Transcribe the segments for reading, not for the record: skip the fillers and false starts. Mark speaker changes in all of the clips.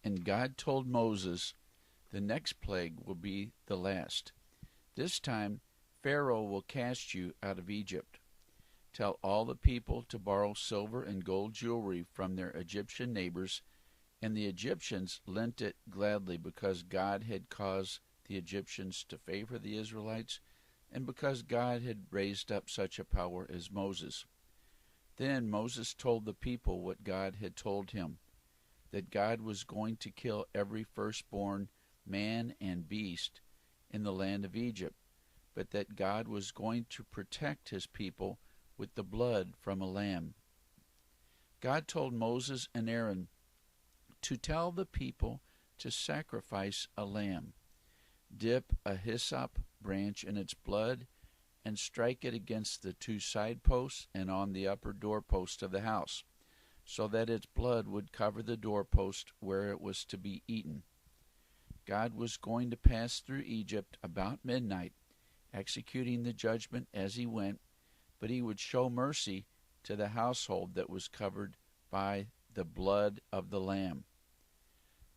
Speaker 1: And God told Moses, the next plague will be the last. This time Pharaoh will cast you out of Egypt. Tell all the people to borrow silver and gold jewelry from their Egyptian neighbors, and the Egyptians lent it gladly because God had caused the Egyptians to favor the Israelites, and because God had raised up such a power as Moses. Then Moses told the people what God had told him, that God was going to kill every firstborn man and beast in the land of Egypt, but that God was going to protect his people with the blood from a lamb. God told Moses and Aaron to tell the people to sacrifice a lamb. Dip a hyssop branch in its blood and strike it against the two side posts and on the upper doorpost of the house, so that its blood would cover the doorpost where it was to be eaten. God was going to pass through Egypt about midnight, executing the judgment as he went, but he would show mercy to the household that was covered by the blood of the Lamb.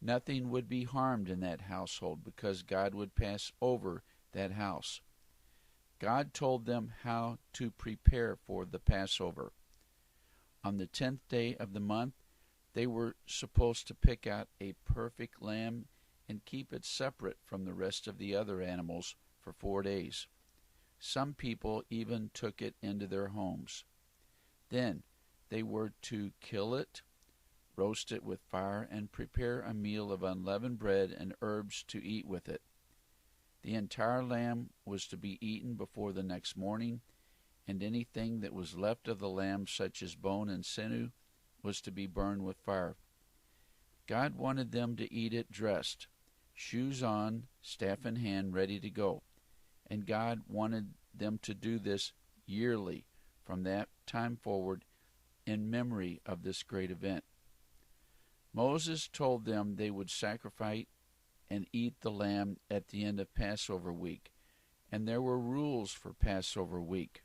Speaker 1: Nothing would be harmed in that household because God would pass over that house. God told them how to prepare for the Passover. On the 10th day of the month, they were supposed to pick out a perfect lamb and keep it separate from the rest of the other animals for 4 days. Some people even took it into their homes. Then they were to kill it, roast it with fire, and prepare a meal of unleavened bread and herbs to eat with it. The entire lamb was to be eaten before the next morning, and anything that was left of the lamb, such as bone and sinew, was to be burned with fire. God wanted them to eat it dressed, shoes on, staff in hand, ready to go. And God wanted them to do this yearly from that time forward in memory of this great event. Moses told them they would sacrifice and eat the lamb at the end of Passover week, and there were rules for Passover week.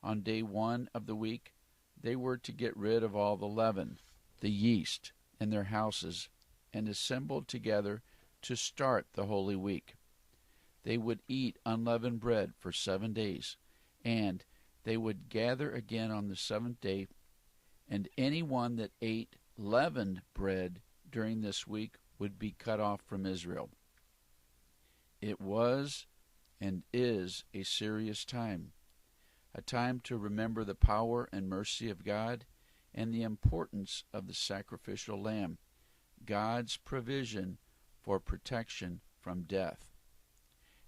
Speaker 1: On day 1 of the week, they were to get rid of all the leaven, the yeast, in their houses, and assemble together to start the Holy Week. They would eat unleavened bread for 7 days, and they would gather again on the 7th day, and anyone that ate leavened bread during this week would be cut off from Israel. It was and is a serious time, a time to remember the power and mercy of God and the importance of the sacrificial lamb, God's provision for protection from death.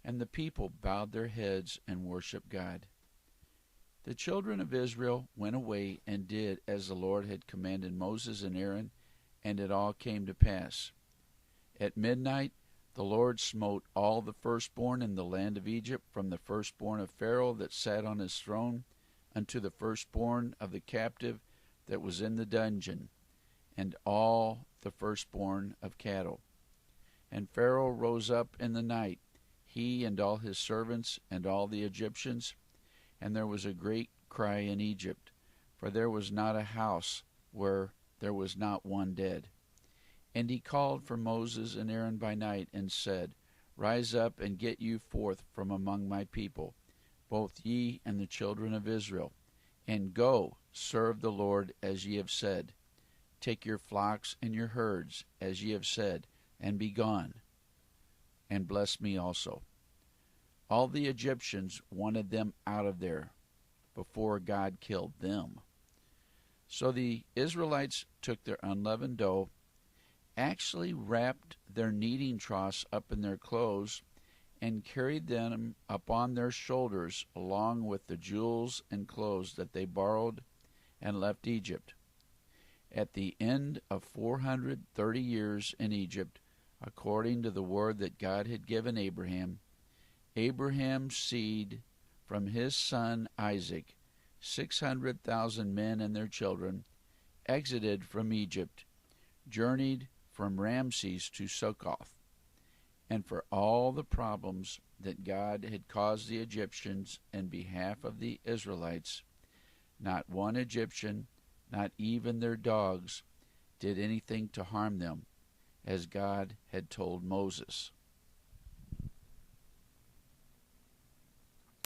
Speaker 1: And the people bowed their heads and worshiped God. The children of Israel went away and did as the Lord had commanded Moses and Aaron, and it all came to pass. At midnight the Lord smote all the firstborn in the land of Egypt, from the firstborn of Pharaoh that sat on his throne unto the firstborn of the captive that was in the dungeon, and all the firstborn of cattle. And Pharaoh rose up in the night, he and all his servants and all the Egyptians, and there was a great cry in Egypt, for there was not a house where there was not one dead. And he called for Moses and Aaron by night, and said, Rise up and get you forth from among my people, both ye and the children of Israel, and go serve the Lord as ye have said. Take your flocks and your herds, as ye have said, and be gone, and bless me also. All the Egyptians wanted them out of there before God killed them. So the Israelites took their unleavened dough, actually wrapped their kneading troughs up in their clothes, and carried them upon their shoulders along with the jewels and clothes that they borrowed, and left Egypt. At the end of 430 years in Egypt, according to the word that God had given Abraham, Abraham's seed from his son Isaac, 600,000 men and their children, exited from Egypt, journeyed from Ramses to Succoth. And for all the problems that God had caused the Egyptians in behalf of the Israelites, not one Egyptian, not even their dogs, did anything to harm them, as God had told Moses.